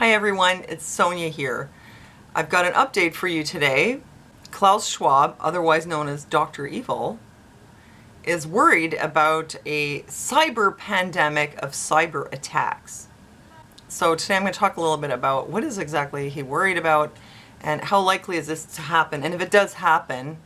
Hi everyone, it's Sonia here. I've got an update for you today. Klaus Schwab, otherwise known as Dr. Evil, is worried about a cyber pandemic of cyber attacks. So today I'm going to talk a little bit about what is exactly he worried about and how likely is this to happen, and if it does happen,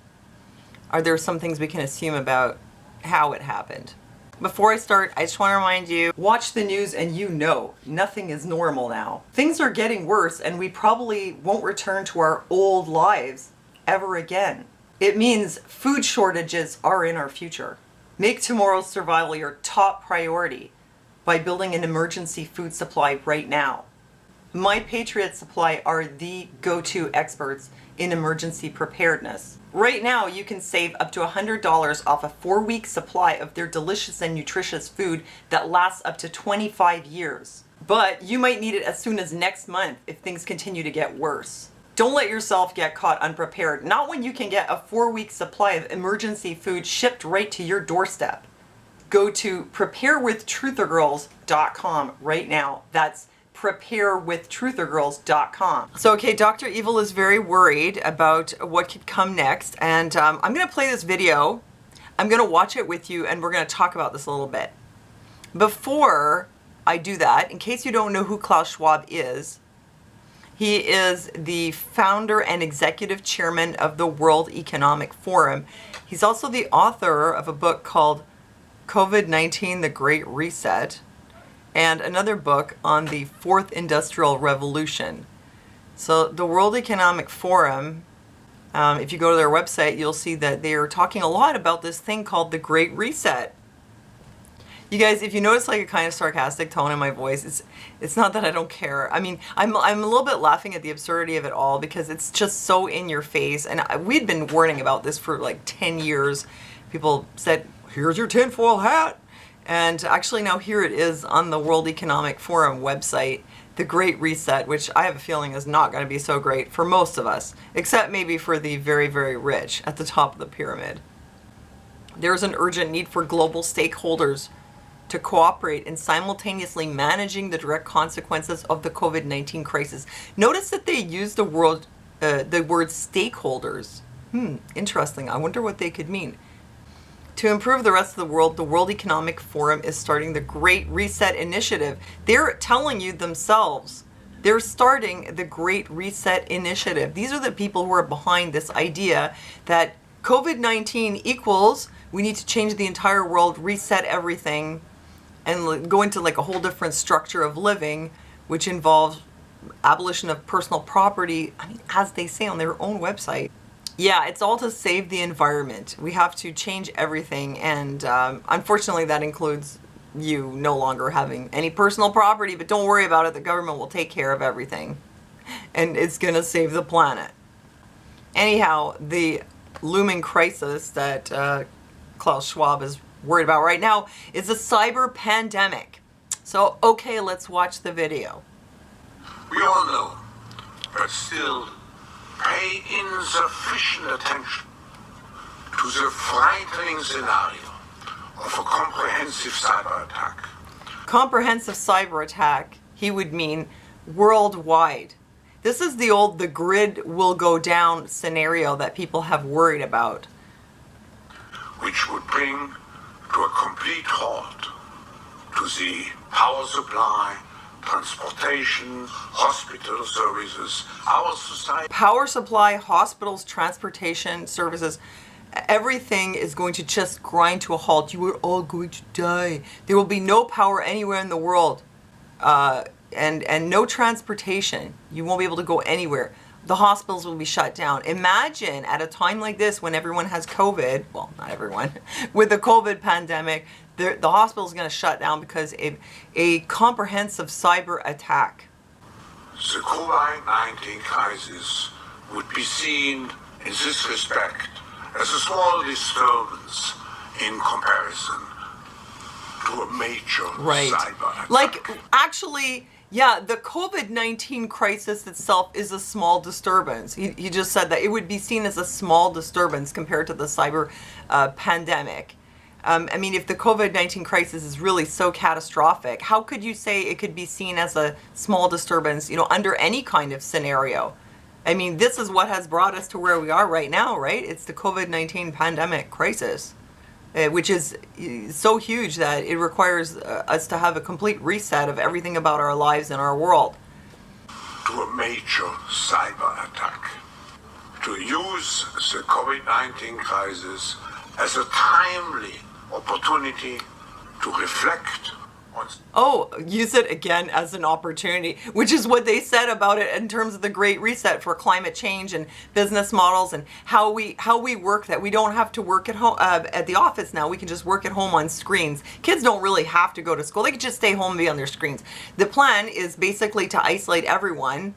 are there some things we can assume about how it happened. Before I start, I just want to remind you, watch the news and you know, nothing is normal now. Things are getting worse and we probably won't return to our old lives ever again. It means food shortages are in our future. Make tomorrow's survival your top priority by building an emergency food supply right now. My Patriot Supply are the go-to experts in emergency preparedness. Right now, you can save up to $100 off a 4-week supply of their delicious and nutritious food that lasts up to 25 years. But you might need it as soon as next month if things continue to get worse. Don't let yourself get caught unprepared, not when you can get a 4-week supply of emergency food shipped right to your doorstep. Go to preparewithtruthergirls.com right now. That's preparewithtruthergirls.com. So okay, Dr. Evil is very worried about what could come next, and I'm going to play this video. I'm going to watch it with you and we're going to talk about this a little bit. Before I do that, in case you don't know who Klaus Schwab is, he is the founder and executive chairman of the World Economic Forum. He's also the author of a book called COVID-19, The Great Reset, and another book on the Fourth Industrial Revolution. So the World Economic Forum, if you go to their website, you'll see that they are talking a lot about this thing called the Great Reset. You guys, if you notice like a kind of sarcastic tone in my voice, it's not that I don't care. I mean, I'm a little bit laughing at the absurdity of it all because it's just so in your face. And we'd been warning about this for like 10 years. People said, here's your tinfoil hat. And actually now here it is on the World Economic Forum website, the Great Reset, which I have a feeling is not going to be so great for most of us, except maybe for the very, very rich at the top of the pyramid. There's an urgent need for global stakeholders to cooperate in simultaneously managing the direct consequences of the COVID-19 crisis. Notice that they use the word stakeholders. Interesting. I wonder what they could mean. To improve the rest of the World Economic Forum is starting the Great Reset Initiative. They're telling you themselves. They're starting the Great Reset Initiative. These are the people who are behind this idea that COVID-19 equals we need to change the entire world, reset everything, and go into like a whole different structure of living, which involves abolition of personal property, I mean, as they say on their own website. Yeah, it's all to save the environment. We have to change everything, and unfortunately that includes you no longer having any personal property, but don't worry about it, the government will take care of everything, and it's gonna save the planet. Anyhow, the looming crisis that Klaus Schwab is worried about right now is a cyber pandemic. So, okay, let's watch the video. We all know, but still pay insufficient attention to the frightening scenario of a comprehensive cyber attack. Comprehensive cyber attack, he would mean worldwide. This is the grid will go down scenario that people have worried about. Which would bring to a complete halt to the power supply, transportation, hospital services, our society. Power supply, hospitals, transportation services, everything is going to just grind to a halt. You are all going to die. There will be no power anywhere in the world, and no transportation. You won't be able to go anywhere. The hospitals will be shut down. Imagine at a time like this when everyone has COVID, well, not everyone, with the COVID pandemic, the hospital is going to shut down because of a comprehensive cyber attack. The COVID-19 crisis would be seen in this respect as a small disturbance in comparison to a major cyber attack. Like, actually, yeah, the COVID-19 crisis itself is a small disturbance. He just said that it would be seen as a small disturbance compared to the cyber pandemic. I mean, if the COVID-19 crisis is really so catastrophic, how could you say it could be seen as a small disturbance, you know, under any kind of scenario? I mean, this is what has brought us to where we are right now, right? It's the COVID-19 pandemic crisis, which is so huge that it requires us to have a complete reset of everything about our lives and our world. To a major cyber attack. To use the COVID-19 crisis as a timely opportunity to reflect on... Oh, use it again as an opportunity, which is what they said about it in terms of the Great Reset for climate change and business models and how we work, that we don't have to work at home at the office now. We can just work at home on screens. Kids don't really have to go to school. They can just stay home and be on their screens. The plan is basically to isolate everyone.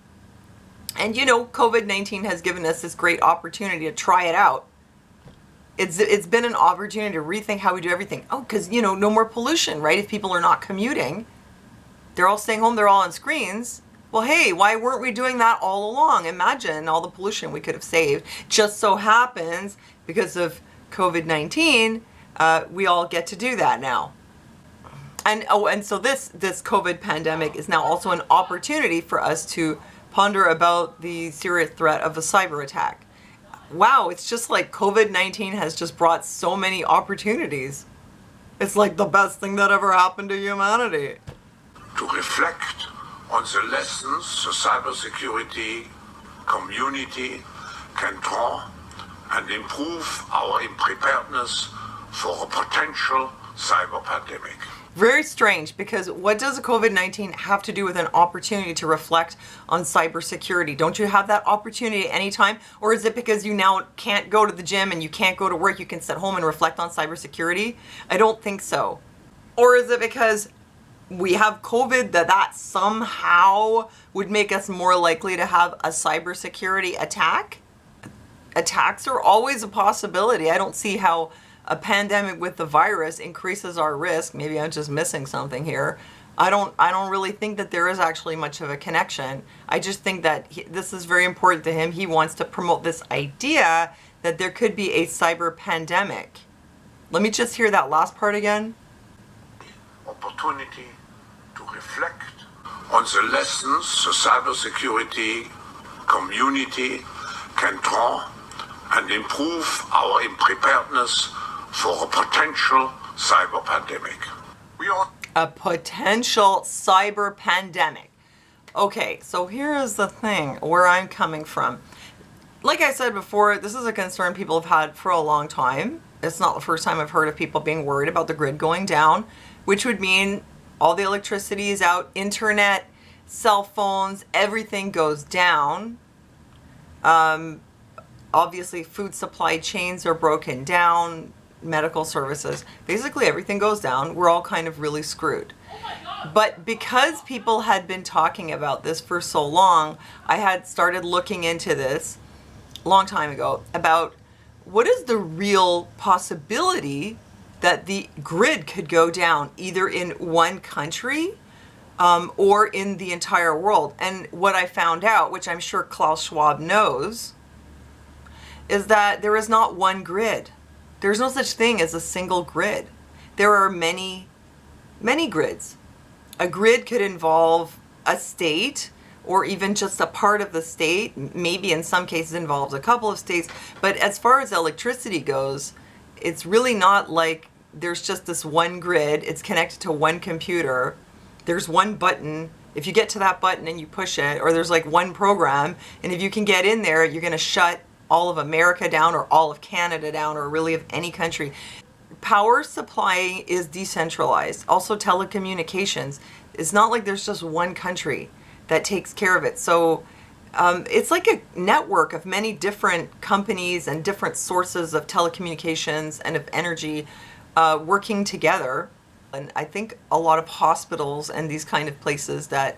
And you know, COVID-19 has given us this great opportunity to try it out. It's been an opportunity to rethink how we do everything. Oh, because, you know, no more pollution, right? If people are not commuting, they're all staying home, they're all on screens. Well, hey, why weren't we doing that all along? Imagine all the pollution we could have saved. Just so happens, because of COVID-19, we all get to do that now. And so this COVID pandemic is now also an opportunity for us to ponder about the serious threat of a cyber attack. Wow, it's just like COVID-19 has just brought so many opportunities. It's like the best thing that ever happened to humanity. To reflect on the lessons the cybersecurity community can draw and improve our preparedness for a potential cyber pandemic. Very strange, because what does COVID-19 have to do with an opportunity to reflect on cybersecurity? Don't you have that opportunity at any time? Or is it because you now can't go to the gym and you can't go to work, you can sit home and reflect on cybersecurity? I don't think so. Or is it because we have COVID that somehow would make us more likely to have a cybersecurity attack? Attacks are always a possibility. I don't see how a pandemic with the virus increases our risk. Maybe I'm just missing something here. I don't really think that there is actually much of a connection. I just think that this is very important to him. He wants to promote this idea that there could be a cyber pandemic. Let me just hear that last part again. Opportunity to reflect on the lessons the cybersecurity community can draw and improve our preparedness for a potential cyber pandemic. A potential cyber pandemic. Okay, so here is the thing where I'm coming from. Like I said before, this is a concern people have had for a long time. It's not the first time I've heard of people being worried about the grid going down, which would mean all the electricity is out, internet, cell phones, everything goes down. Obviously, food supply chains are broken down, medical services. Basically, everything goes down. We're all kind of really screwed. But because people had been talking about this for so long, I had started looking into this a long time ago about what is the real possibility that the grid could go down either in one country or in the entire world. And what I found out, which I'm sure Klaus Schwab knows, is that there is not one grid. There's no such thing as a single grid. There are many, many grids. A grid could involve a state or even just a part of the state. Maybe in some cases involves a couple of states. But as far as electricity goes, it's really not like there's just this one grid. It's connected to one computer. There's one button. If you get to that button and you push it, or there's like one program, and if you can get in there, you're going to shut all of America down or all of Canada down or really of any country. Power supply is decentralized. Also telecommunications. It's not like there's just one country that takes care of it. So it's like a network of many different companies and different sources of telecommunications and of energy working together. And I think a lot of hospitals and these kind of places that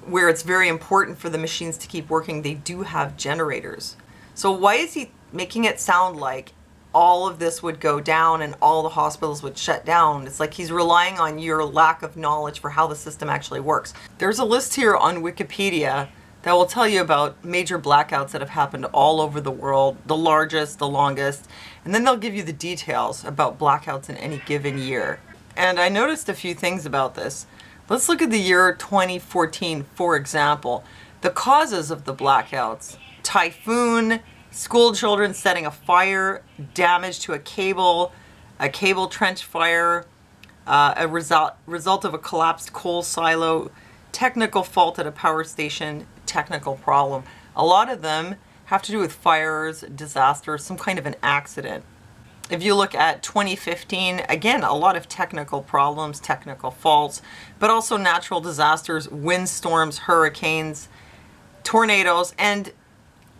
where it's very important for the machines to keep working, they do have generators. So why is he making it sound like all of this would go down and all the hospitals would shut down? It's like he's relying on your lack of knowledge for how the system actually works. There's a list here on Wikipedia that will tell you about major blackouts that have happened all over the world, the largest, the longest, and then they'll give you the details about blackouts in any given year. And I noticed a few things about this. Let's look at the year 2014, for example. The causes of the blackouts: typhoon, school children setting a fire, damage to a cable trench fire, a result of a collapsed coal silo, technical fault at a power station, technical problem. A lot of them have to do with fires, disasters, some kind of an accident. If you look at 2015, again, a lot of technical problems, technical faults, but also natural disasters, windstorms, hurricanes, tornadoes, and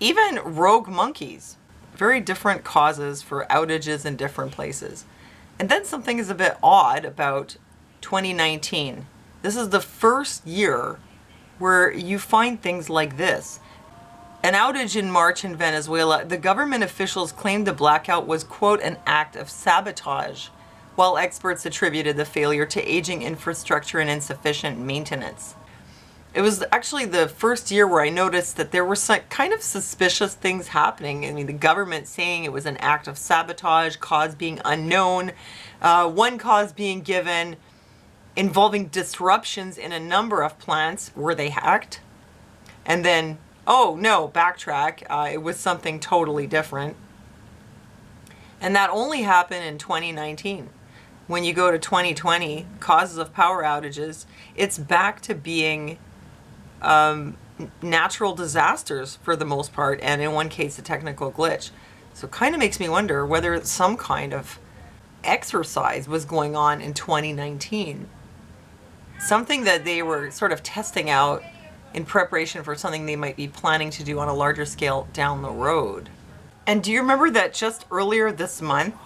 even rogue monkeys. Very different causes for outages in different places. And then something is a bit odd about 2019. This is the first year where you find things like this. An outage in March in Venezuela. The government officials claimed the blackout was, quote, an act of sabotage, while experts attributed the failure to aging infrastructure and insufficient maintenance. It was actually the first year where I noticed that there were some kind of suspicious things happening. I mean, the government saying it was an act of sabotage, cause being unknown, one cause being given involving disruptions in a number of plants. Were they hacked? And then, oh no, backtrack, it was something totally different. And that only happened in 2019. When you go to 2020, causes of power outages, it's back to being natural disasters for the most part, and in one case a technical glitch. So it kind of makes me wonder whether some kind of exercise was going on in 2019. Something that they were sort of testing out in preparation for something they might be planning to do on a larger scale down the road. And do you remember that just earlier this month,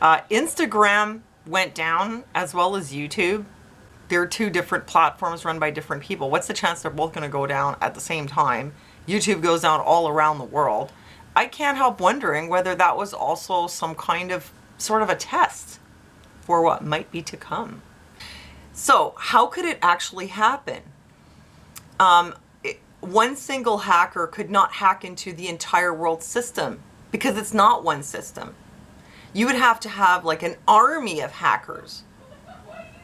Instagram went down as well as YouTube? There are two different platforms run by different people. What's the chance they're both going to go down at the same time? YouTube goes down all around the world. I can't help wondering whether that was also some kind of sort of a test for what might be to come. So how could it actually happen? One single hacker could not hack into the entire world system because it's not one system. You would have to have like an army of hackers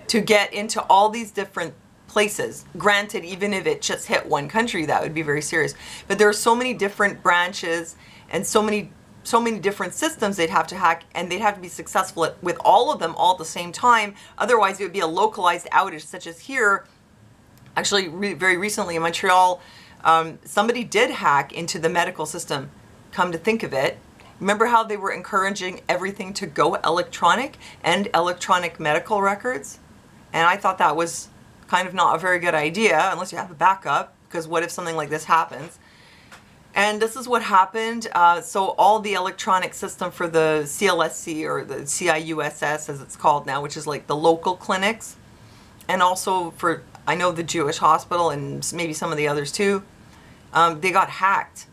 to get into all these different places. Granted, even if it just hit one country, that would be very serious. But there are so many different branches and so many different systems they'd have to hack, and they'd have to be successful with all of them all at the same time. Otherwise, it would be a localized outage, such as here. Actually, very recently in Montreal, somebody did hack into the medical system. Come to think of it, remember how they were encouraging everything to go electronic and electronic medical records? And I thought that was kind of not a very good idea unless you have a backup, because what if something like this happens? And this is what happened. So all the electronic system for the CLSC, or the CIUSS as it's called now, which is like the local clinics, and also for, I know, the Jewish hospital and maybe some of the others too, they got hacked.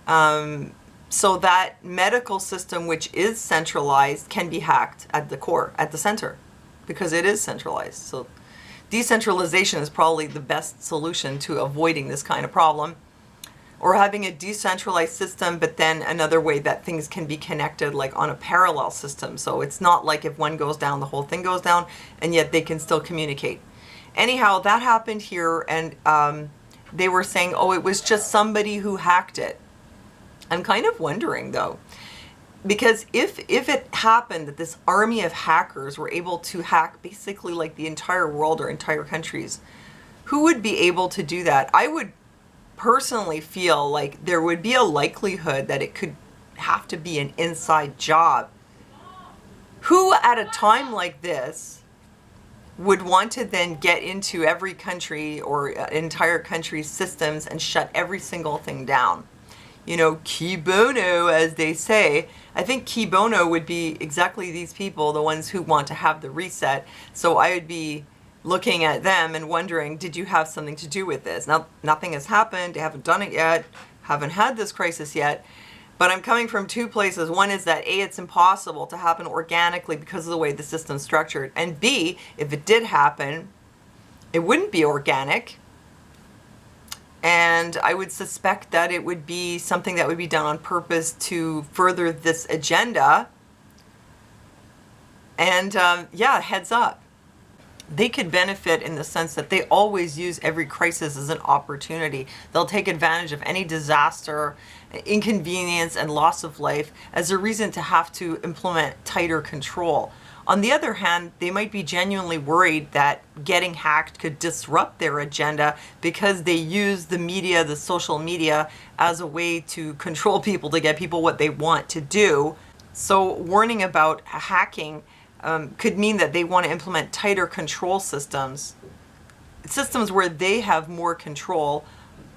So that medical system, which is centralized, can be hacked at the core, at the center, because it is centralized. So decentralization is probably the best solution to avoiding this kind of problem. Or having a decentralized system, but then another way that things can be connected, like on a parallel system. So it's not like if one goes down, the whole thing goes down, and yet they can still communicate. Anyhow, that happened here, and they were saying, oh, it was just somebody who hacked it. I'm kind of wondering, though, because if it happened that this army of hackers were able to hack basically like the entire world or entire countries, who would be able to do that? I would personally feel like there would be a likelihood that it could have to be an inside job. Who at a time like this would want to then get into every country or entire country's systems and shut every single thing down? You know, key bono, as they say. I think key bono would be exactly these people, the ones who want to have the reset. So I would be looking at them and wondering, did you have something to do with this? Now, nothing has happened. They haven't done it yet. Haven't had this crisis yet. But I'm coming from two places. One is that A, it's impossible to happen organically because of the way the system's structured. And B, if it did happen, it wouldn't be organic. And I would suspect that it would be something that would be done on purpose to further this agenda. And yeah, heads up. They could benefit in the sense that they always use every crisis as an opportunity. They'll take advantage of any disaster, inconvenience, and loss of life as a reason to have to implement tighter control. On the other hand, they might be genuinely worried that getting hacked could disrupt their agenda because they use the media, the social media, as a way to control people, to get people what they want to do. So warning about hacking could mean that they want to implement tighter control systems where they have more control,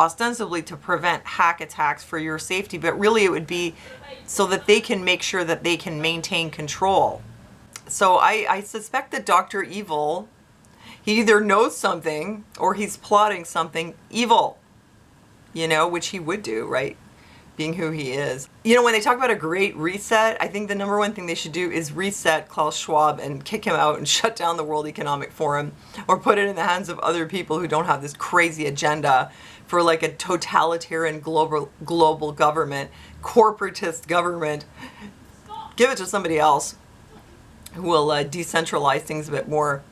ostensibly to prevent hack attacks for your safety, but really it would be so that they can make sure that they can maintain control. So I suspect that Dr. Evil, he either knows something or he's plotting something evil, you know, which he would do, right? Being who he is. You know, when they talk about a great reset, I think the number one thing they should do is reset Klaus Schwab and kick him out and shut down the World Economic Forum, or put it in the hands of other people who don't have this crazy agenda for like a totalitarian global government, corporatist government. Give it to somebody else who will decentralize things a bit more.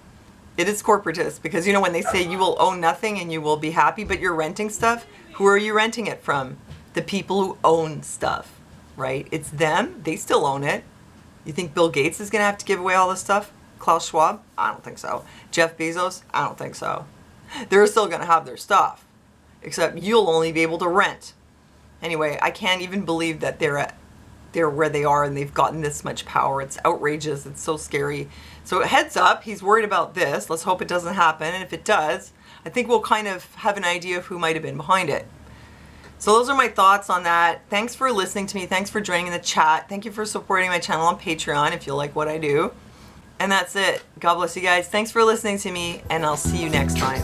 It is corporatist because, you know, when they say you will own nothing and you will be happy, but you're renting stuff, who are you renting it from? The people who own stuff, right? It's them. They still own it. You think Bill Gates is going to have to give away all this stuff? Klaus Schwab? I don't think so. Jeff Bezos? I don't think so. They're still going to have their stuff, except you'll only be able to rent. Anyway, I can't even believe that they're where they are and they've gotten this much power. It's outrageous. It's so scary. So heads up, he's worried about this. Let's hope it doesn't happen. And if it does, I think we'll kind of have an idea of who might have been behind it. So those are my thoughts on that. Thanks for listening to me. Thanks for joining in the chat. Thank you for supporting my channel on Patreon if you like what I do. And that's it. God bless you guys. Thanks for listening to me, and I'll see you next time.